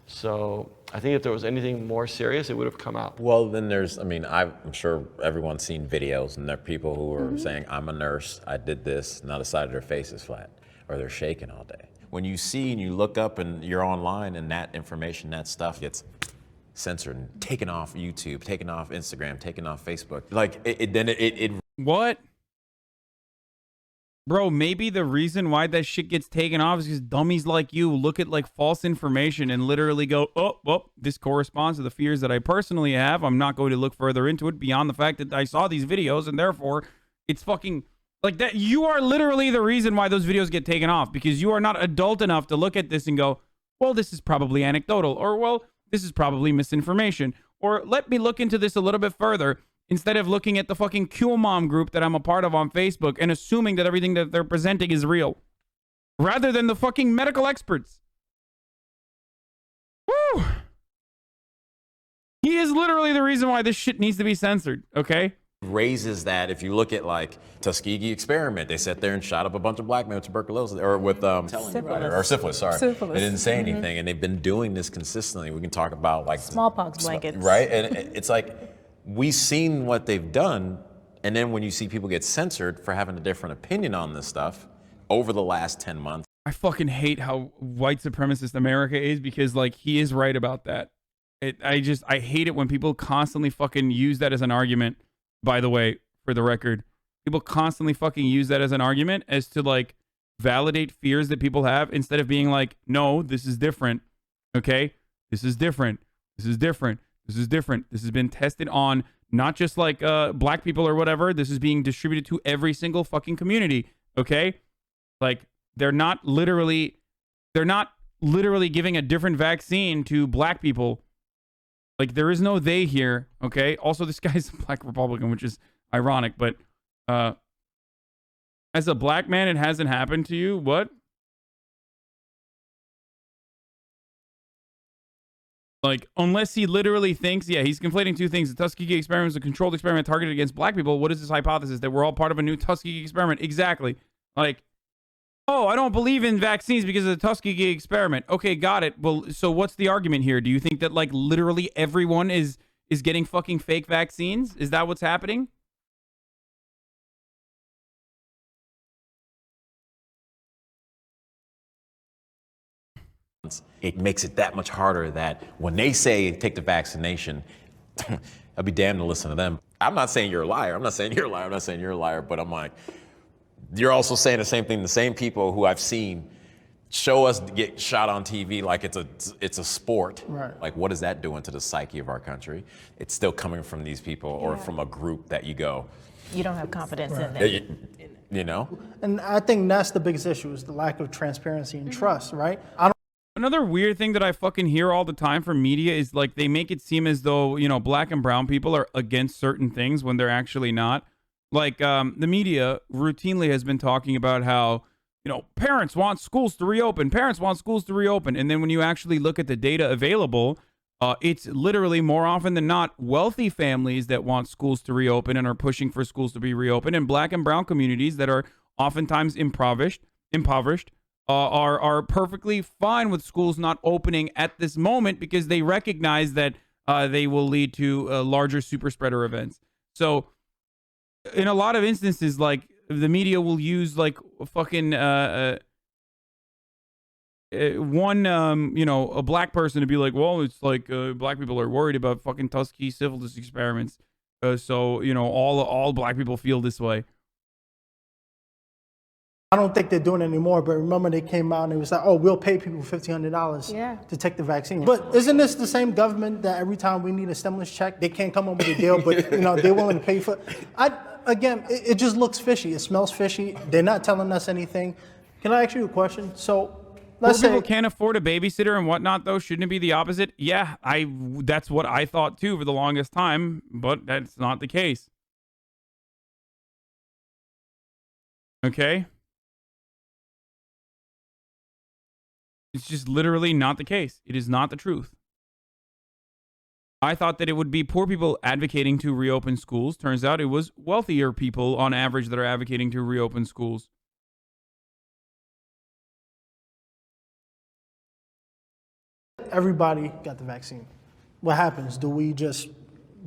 So I think if there was anything more serious, it would have come out. Well, then there's, I mean, I'm sure everyone's seen videos, and there are people who are saying, I'm a nurse, I did this, now the side of their face is flat, or they're shaking all day. When you see and you look up and you're online and that information, that stuff gets censored and taken off YouTube, taken off Instagram, taken off Facebook. Like, it What? Bro, maybe the reason why that shit gets taken off is because dummies like you look at like false information and literally go, oh, well, this corresponds to the fears that I personally have. I'm not going to look further into it beyond the fact that I saw these videos, and therefore it's fucking like that. You are literally the reason why those videos get taken off, because you are not adult enough to look at this and go, well, this is probably anecdotal, or well, this is probably misinformation, or let me look into this a little bit further. Instead of looking at the fucking QMom group that I'm a part of on Facebook and assuming that everything that they're presenting is real. Rather than the fucking medical experts. Woo! He is literally the reason why this shit needs to be censored, okay? raises that. If you look at like Tuskegee experiment, they sat there and shot up a bunch of black men with tuberculosis or with syphilis. Sorry, Syphilis. They didn't say anything, and they've been doing this consistently. We can talk about like smallpox blankets, right? And it's like we've seen what they've done, and then when you see people get censored for having a different opinion on this stuff over the last 10 months. I fucking hate how white supremacist America is, because like he is right about that. I hate it when people constantly fucking use that as an argument. By the way, for the record, people constantly fucking use that as an argument as to like validate fears that people have, instead of being like, no, this is different. Okay? This is different. This is different. This is different. This has been tested on not just like black people or whatever. This is being distributed to every single fucking community. Okay? Like they're not literally giving a different vaccine to black people. Like, there is no they here, okay? Also, this guy's a black Republican, which is ironic, but as a black man, it hasn't happened to you? What? Like, unless he literally thinks, yeah, he's conflating two things. The Tuskegee experiment was a controlled experiment targeted against black people. What is this hypothesis? That we're all part of a new Tuskegee experiment? Exactly. Like, oh, I don't believe in vaccines because of the Tuskegee experiment. Okay, got it. Well, so what's the argument here? Do you think that like literally everyone is getting fucking fake vaccines? Is that what's happening? It makes it that much harder that when they say take the vaccination, I'll be damned to listen to them. I'm not saying you're a liar. I'm not saying you're a liar. I'm not saying you're a liar, but I'm like, you're also saying the same thing. The same people who I've seen show us get shot on TV like it's a sport. Right. Like, what is that doing to the psyche of our country? It's still coming from these people or from a group that you go, you don't have confidence in them. You know? And I think that's the biggest issue, is the lack of transparency and trust, right? Another weird thing that I fucking hear all the time from media is like they make it seem as though, you know, black and brown people are against certain things when they're actually not. Like, the media routinely has been talking about how, you know, parents want schools to reopen. Parents want schools to reopen. And then when you actually look at the data available, it's literally more often than not wealthy families that want schools to reopen and are pushing for schools to be reopened. And black and brown communities that are oftentimes impoverished are perfectly fine with schools not opening at this moment because they recognize that they will lead to larger super spreader events. So, in a lot of instances, like the media will use like fucking one you know, a black person to be like, well, it's like black people are worried about fucking Tuskegee syphilis experiments, so you know all black people feel this way. I don't think they're doing it anymore, but remember they came out and it was like, oh, we'll pay people $1,500 to take the vaccine. But isn't this the same government that every time we need a stimulus check, they can't come up with a deal, but you know they're willing to pay for it? Again, it just looks fishy. It smells fishy. They're not telling us anything. Can I ask you a question? So let's say people can't afford a babysitter and whatnot, though. Shouldn't it be the opposite? Yeah, that's what I thought too for the longest time, but that's not the case. Okay? It's just literally not the case. It is not the truth. I thought that it would be poor people advocating to reopen schools. Turns out it was wealthier people on average that are advocating to reopen schools. everybody got the vaccine. What happens? Do we just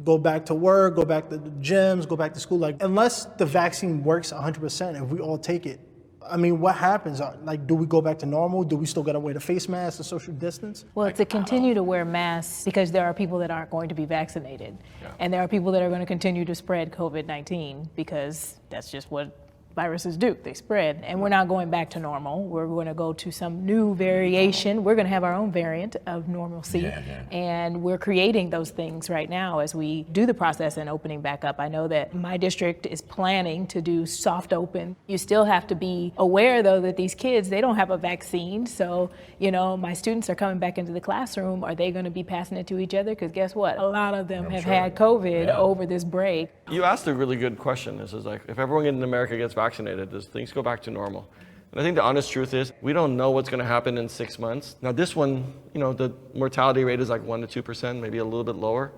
go back to work, go back to the gyms, go back to school? Like, unless the vaccine works 100%, if we all take it, I mean, what happens? Like, do we go back to normal? Do we still got to wear the face mask and social distance? Well, to continue to wear masks because there are people that aren't going to be vaccinated. Yeah. And there are people that are going to continue to spread COVID-19 because that's just what viruses do. They spread. And we're not going back to normal. We're going to go to some new variation. We're going to have our own variant of normalcy. And we're creating those things right now as we do the process and opening back up. I know that my district is planning to do soft open. You still have to be aware, though, that these kids, they don't have a vaccine. So, you know, my students are coming back into the classroom. Are they going to be passing it to each other? Because guess what? A lot of them have had COVID over this break. You asked a really good question. This is like, if everyone in America gets vaccinated, does things go back to normal? And I think the honest truth is we don't know what's going to happen in 6 months. Now this one, you know, the mortality rate is like 1% to 2%, maybe a little bit lower.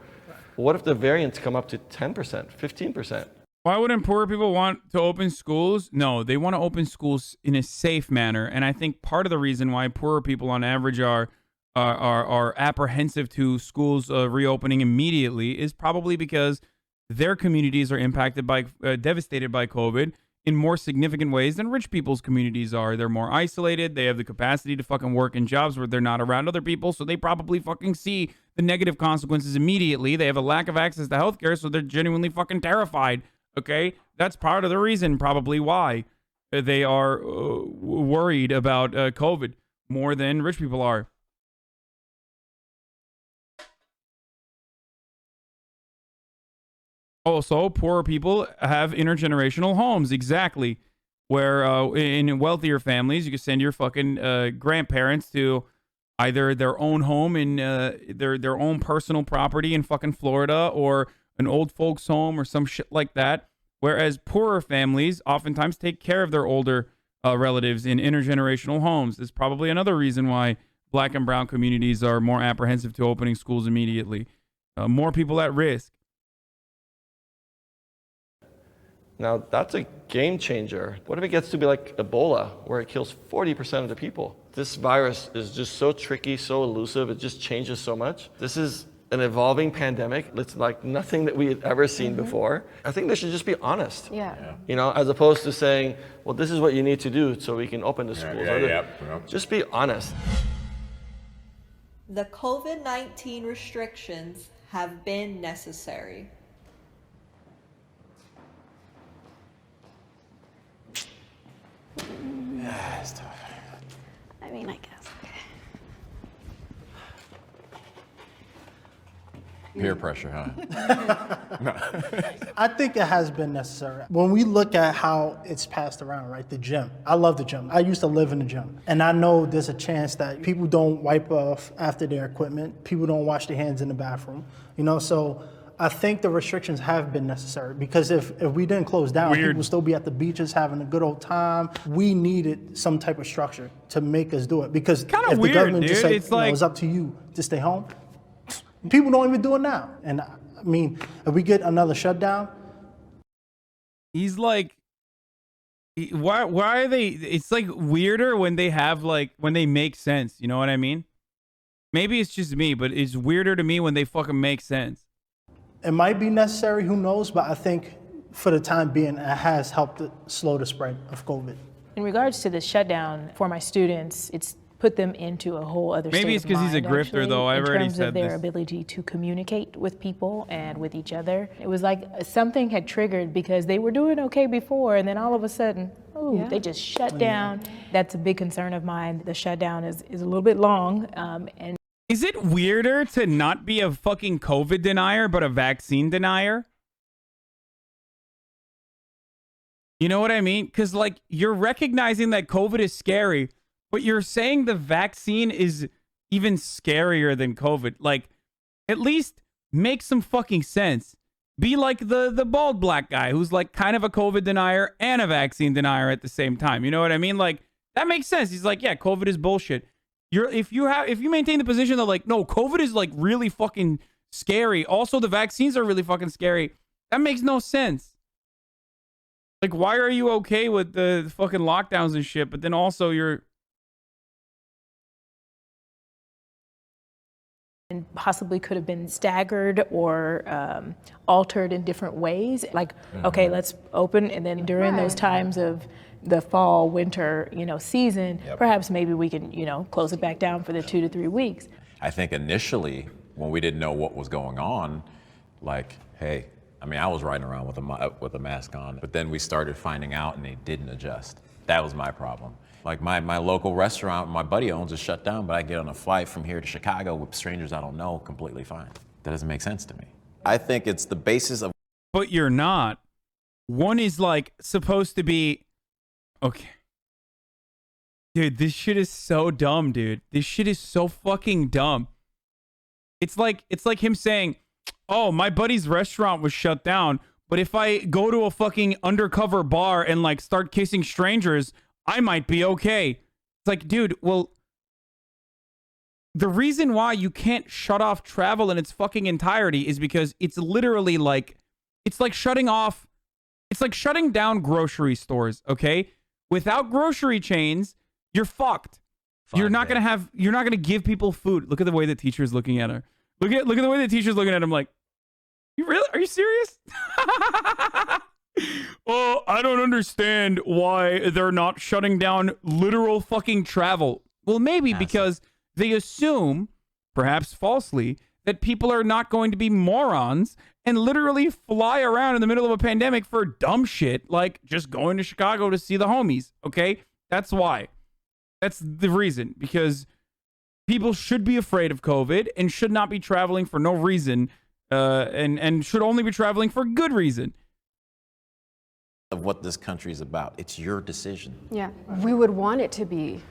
But what if the variants come up to 10%, 15%? Why wouldn't poor people want to open schools? No, they want to open schools in a safe manner. And I think part of the reason why poorer people on average are apprehensive to schools reopening immediately is probably because their communities are impacted by, devastated by COVID in more significant ways than rich people's communities are. They're more isolated. They have the capacity to fucking work in jobs where they're not around other people. So they probably fucking see the negative consequences immediately. They have a lack of access to healthcare. So they're genuinely fucking terrified. Okay. That's part of the reason probably why they are worried about COVID more than rich people are. Also, poorer people have intergenerational homes, exactly, where in wealthier families, you can send your fucking grandparents to either their own home in their own personal property in fucking Florida or an old folks home or some shit like that. Whereas poorer families oftentimes take care of their older relatives in intergenerational homes. There's probably another reason why black and brown communities are more apprehensive to opening schools immediately. More people at risk. Now, that's a game changer. What if it gets to be like Ebola, where it kills 40% of the people? This virus is just so tricky, so elusive, it just changes so much. This is an evolving pandemic. It's like nothing that we had ever seen before. I think they should just be honest. Yeah. You know, as opposed to saying, well, this is what you need to do so we can open the schools. Just be honest. The COVID-19 restrictions have been necessary. I mean, I guess. Peer pressure, huh? I think it has been necessary. When we look at how it's passed around, right, the gym. I love the gym. I used to live in the gym. And I know there's a chance that people don't wipe off after their equipment. People don't wash their hands in the bathroom. You know, so I think the restrictions have been necessary because if we didn't close down, people would still be at the beaches having a good old time. We needed some type of structure to make us do it because if the government just said, it's up to you to stay home, people don't even do it now. And I mean, if we get another shutdown. He's like, why are they, it's like weirder when they have like, when they make sense. You know what I mean? Maybe it's just me, but it's weirder to me when they fucking make sense. It might be necessary, who knows? But I think for the time being, it has helped to slow the spread of COVID. In regards to the shutdown for my students, it's put them into a whole other state of mind. Maybe it's because he's a grifter, actually, though. I've already said in terms of their this. ability to communicate with people and with each other. It was like something had triggered because they were doing okay before, and then all of a sudden, they just shut down. That's a big concern of mine. The shutdown is a little bit long, and is it weirder to not be a fucking COVID denier, but a vaccine denier? You know what I mean? Because, like, you're recognizing that COVID is scary, but you're saying the vaccine is even scarier than COVID. Like, at least make some fucking sense. Be like the bald black guy who's, like, kind of a COVID denier and a vaccine denier at the same time. You know what I mean? Like, that makes sense. He's like, yeah, COVID is bullshit. If you maintain the position that like, no, COVID is like really fucking scary. Also, the vaccines are really fucking scary. That makes no sense. Like, why are you okay with the fucking lockdowns and shit, but then also you're and possibly could have been staggered or altered in different ways. Like, okay, let's open, and then during those times of the fall, winter, season, perhaps maybe we can, close it back down for the 2 to 3 weeks. I think initially, when we didn't know what was going on, like, hey, I mean, I was riding around with a mask on, but then we started finding out and they didn't adjust. That was my problem. Like my local restaurant my buddy owns is shut down, but I get on a flight from here to Chicago with strangers I don't know completely fine. That doesn't make sense to me. I think it's the basis of. But you're not. One is like supposed to be, okay. Dude, this shit is so dumb, dude. This shit is so fucking dumb. It's like him saying, oh, my buddy's restaurant was shut down, but if I go to a fucking undercover bar and like start kissing strangers, I might be okay. It's like, dude, well, the reason why you can't shut off travel in its fucking entirety is because it's literally like, it's like shutting down grocery stores, okay? Without grocery chains, you're fucked. You're not gonna give people food. Look at the way the teacher's looking at her. Look at the way the teacher's looking at him like, are you serious? Oh, I don't understand why they're not shutting down literal fucking travel. Well, maybe because they assume, perhaps falsely, that people are not going to be morons and literally fly around in the middle of a pandemic for dumb shit, like just going to Chicago to see the homies, okay? That's why. That's the reason, because people should be afraid of COVID and should not be traveling for no reason, and should only be traveling for good reason. Of what this country is about. It's your decision. Yeah, we would want it to be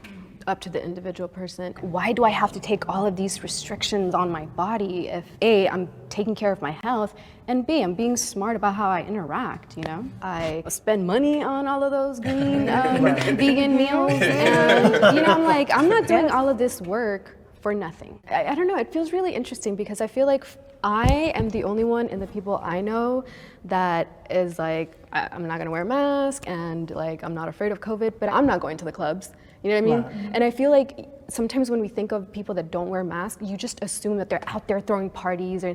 up to the individual person. Why do I have to take all of these restrictions on my body if A, I'm taking care of my health, and B, I'm being smart about how I interact, I spend money on all of those green vegan meals, and I'm like, I'm not doing all of this work for nothing. I don't know, it feels really interesting because I feel like I am the only one in the people I know that is like, I'm not gonna wear a mask and like, I'm not afraid of COVID, but I'm not going to the clubs. You know what I mean? Right. And I feel like sometimes when we think of people that don't wear masks, you just assume that they're out there throwing parties,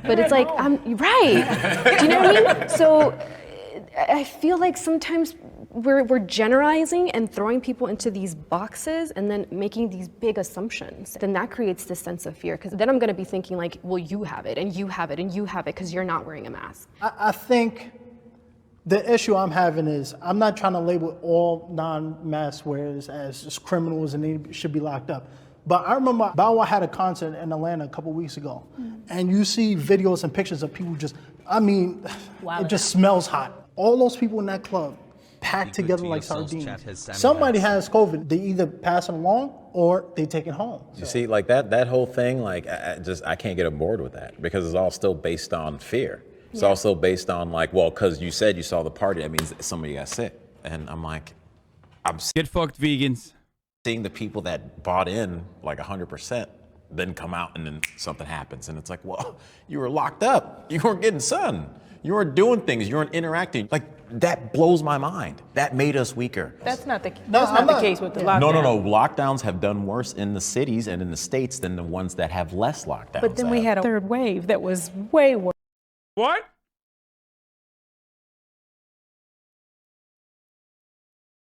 but it's like, right. Do you know what I mean? So I feel like sometimes we're generalizing and throwing people into these boxes and then making these big assumptions. Then that creates this sense of fear, because then I'm gonna be thinking like, well, you have it and you have it and you have it because you're not wearing a mask. I think the issue I'm having is I'm not trying to label all non-mask wearers as just criminals and they should be locked up. But I remember Bow Wow had a concert in Atlanta a couple weeks ago, and you see videos and pictures of people it just smells hot. All those people in that club packed together like sardines. Somebody has COVID. They either pass it along or they take it home. You see, like that whole thing, like I can't get on board with that because it's all still based on fear. It's also based on like, well, because you said you saw the party, that means that somebody got sick. And I'm like, get fucked, vegans. Seeing the people that bought in like 100% then come out and then something happens. And it's like, well, you were locked up. You weren't getting sun. You weren't doing things. You weren't interacting. Like, that blows my mind. That made us weaker. That's not the case with the lockdown. No. Lockdowns have done worse in the cities and in the states than the ones that have less lockdowns. But then we had a third wave that was way worse. What?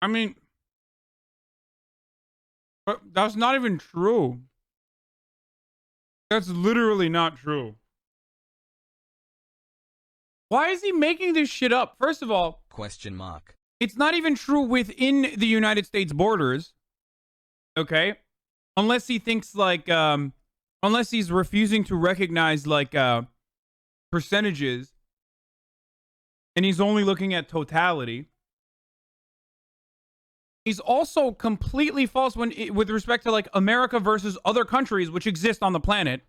I mean, but that's not even true. That's literally not true. Why is he making this shit up? First of all, it's not even true within the United States borders. Okay? Unless he thinks like, unless he's refusing to recognize like percentages and he's only looking at totality. He's also completely false with respect to like America versus other countries which exist on the planet.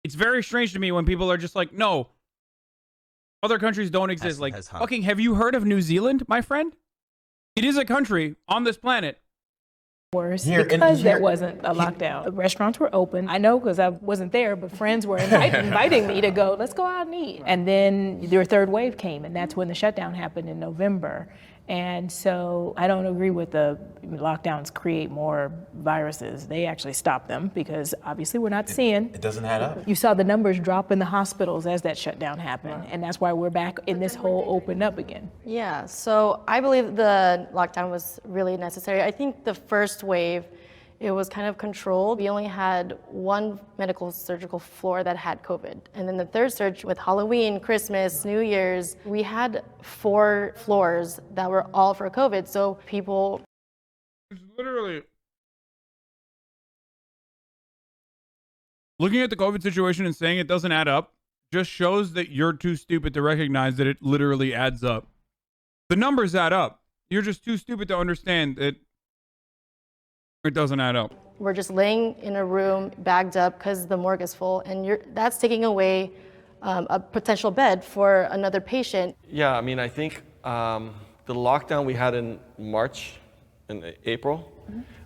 It's very strange to me when people are just like, no, other countries don't exist. Like, fucking, have you heard of New Zealand, my friend? It is a country on this planet. Worse because there wasn't a lockdown. The restaurants were open. I know because I wasn't there, but friends were inviting me to go, let's go out and eat. And then their third wave came, and that's when the shutdown happened in November. And so I don't agree with the lockdowns create more viruses. They actually stop them because obviously we're not seeing. It doesn't add up. You saw the numbers drop in the hospitals as that shutdown happened. And that's why we're back in this whole open up again. Yeah, so I believe the lockdown was really necessary. I think the first wave, it was kind of controlled. We only had one medical surgical floor that had COVID. And then the third surge with Halloween, Christmas, New Year's, we had 4 floors that were all for COVID. So people... It's literally... Looking at the COVID situation and saying it doesn't add up just shows that you're too stupid to recognize that it literally adds up. The numbers add up. You're just too stupid to understand that it doesn't add up. We're just laying in a room, bagged up, because the morgue is full, and that's taking away a potential bed for another patient. Yeah, I mean, I think the lockdown we had in March and April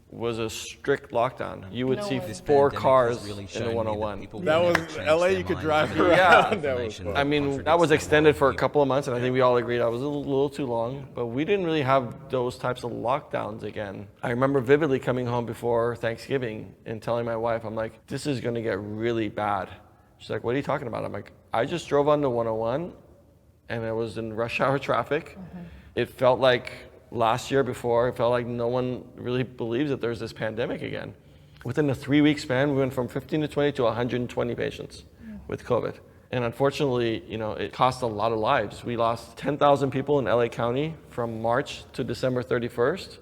was a strict lockdown. You would see 4 cars in the 101. That was LA, you could drive around. Yeah, That was fun. I mean, that was extended for a couple of months, and I think we all agreed that was a little too long, but we didn't really have those types of lockdowns again. I remember vividly coming home before Thanksgiving and telling my wife, I'm like, this is gonna get really bad. She's like, what are you talking about? I'm like, I just drove on the 101 and it was in rush hour traffic. It felt like last year before, it felt like no one really believes that there's this pandemic again. Within a 3-week span, we went from 15 to 20 to 120 patients with COVID. And unfortunately, you know, it cost a lot of lives. We lost 10,000 people in LA County from March to December 31st.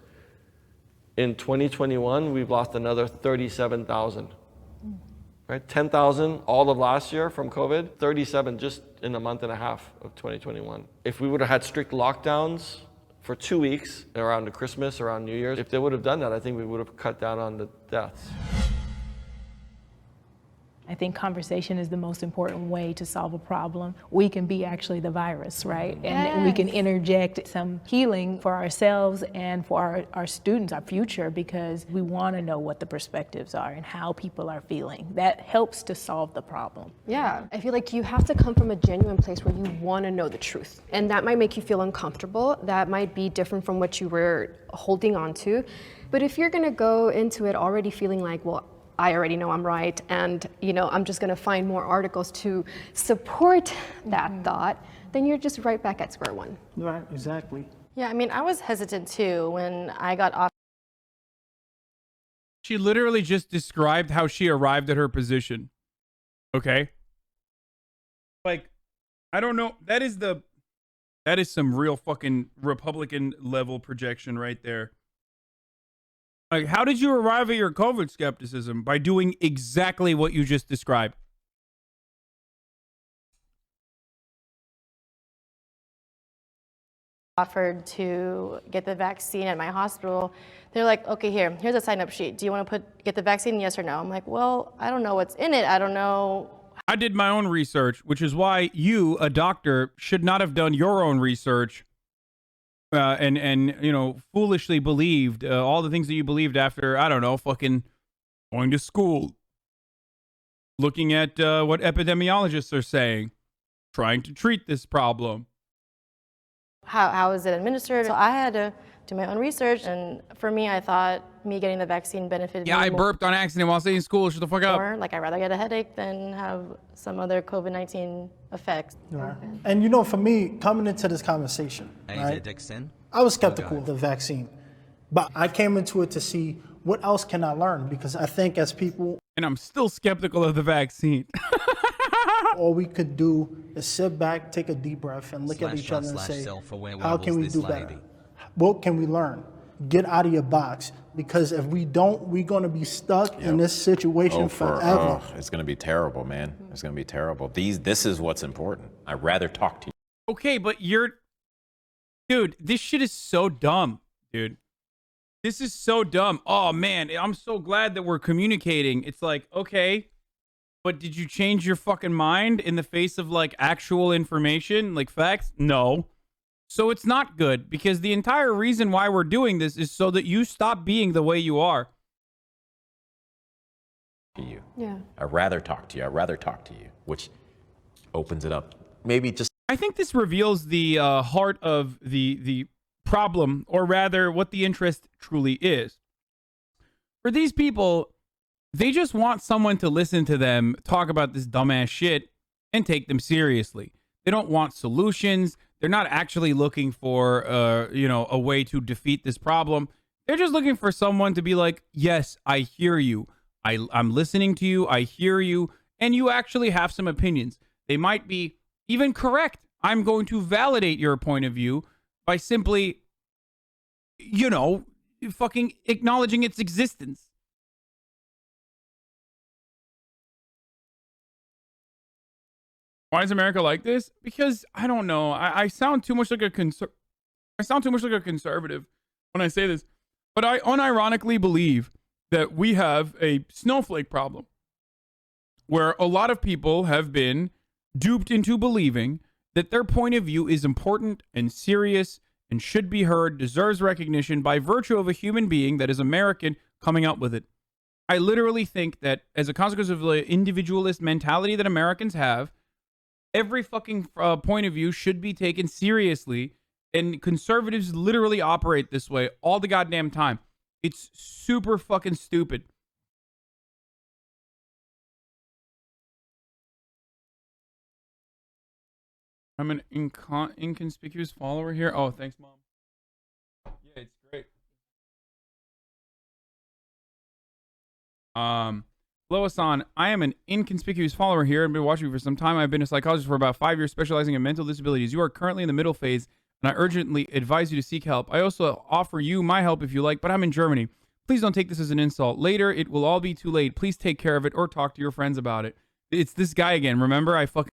In 2021, we've lost another 37,000. Right? 10,000 all of last year from COVID, 37 just in a month and a half of 2021. If we would have had strict lockdowns for 2 weeks around the Christmas, around New Year's, if they would have done that, I think we would have cut down on the deaths. I think conversation is the most important way to solve a problem. We can be actually the virus, right? And we can interject some healing for ourselves and for our students, our future, because we want to know what the perspectives are and how people are feeling. That helps to solve the problem. Yeah, I feel like you have to come from a genuine place where you want to know the truth. And that might make you feel uncomfortable. That might be different from what you were holding on to. But if you're going to go into it already feeling like, well, I already know I'm right, and I'm just going to find more articles to support that thought, then you're just right back at square one. Right, exactly. Yeah, I mean, I was hesitant too when I got off. She literally just described how she arrived at her position. Okay? Like, I don't know. That is some real fucking Republican level projection right there. Like, how did you arrive at your COVID skepticism? By doing exactly what you just described. Offered to get the vaccine at my hospital. They're like, okay, here's a sign-up sheet. Do you want to get the vaccine, yes or no? I'm like, well, I don't know what's in it. I don't know. I did my own research, which is why you, a doctor, should not have done your own research. And foolishly believed all the things that you believed after, I don't know, fucking going to school, looking at what epidemiologists are saying, trying to treat this problem. How is it administered? So I had to do my own research, and for me, I thought me getting the vaccine benefited me I burped on accident while staying in school. Shut the fuck up. more. Like, I'd rather get a headache than have some other COVID-19 effects. Right. And for me, coming into this conversation, right, I was skeptical of the vaccine, but I came into it to see what else can I learn, because I think as people, and I'm still skeptical of the vaccine. all we could do is sit back, take a deep breath, and look at each other and say, how can we do better? What can we learn? Get out of your box, because if we don't, we're going to be stuck in this situation forever. It's going to be terrible, man. It's going to be terrible. This is what's important. I'd rather talk to you. Okay, but dude, this shit is so dumb, dude. This is so dumb. Oh, man, I'm so glad that we're communicating. It's like, okay, but did you change your fucking mind in the face of, like, actual information, like facts? No. So it's not good, because the entire reason why we're doing this is so that you stop being the way you are. You. Yeah. I'd rather talk to you, which opens it up. Maybe just. I think this reveals the heart of the problem, or rather what the interest truly is. For these people, they just want someone to listen to them talk about this dumbass shit and take them seriously. They don't want solutions. They're not actually looking for, a way to defeat this problem. They're just looking for someone to be like, yes, I hear you. I'm listening to you. I hear you. And you actually have some opinions. They might be even correct. I'm going to validate your point of view by simply, fucking acknowledging its existence. Why is America like this? Because I don't know. I sound too much like a conservative when I say this, but I unironically believe that we have a snowflake problem where a lot of people have been duped into believing that their point of view is important and serious and should be heard, deserves recognition by virtue of a human being that is American coming up with it. I literally think that as a consequence of the individualist mentality that Americans have, every fucking point of view should be taken seriously, and conservatives literally operate this way all the goddamn time. It's super fucking stupid. I'm an inconspicuous follower here. Oh, thanks, Mom. Yeah, it's great. Hello, Hassan. I am an inconspicuous follower here. I've been watching you for some time. I've been a psychologist for about 5 years, specializing in mental disabilities. You are currently in the middle phase, and I urgently advise you to seek help. I also offer you my help if you like, but I'm in Germany. Please don't take this as an insult. Later, it will all be too late. Please take care of it or talk to your friends about it. It's this guy again. Remember, I fucking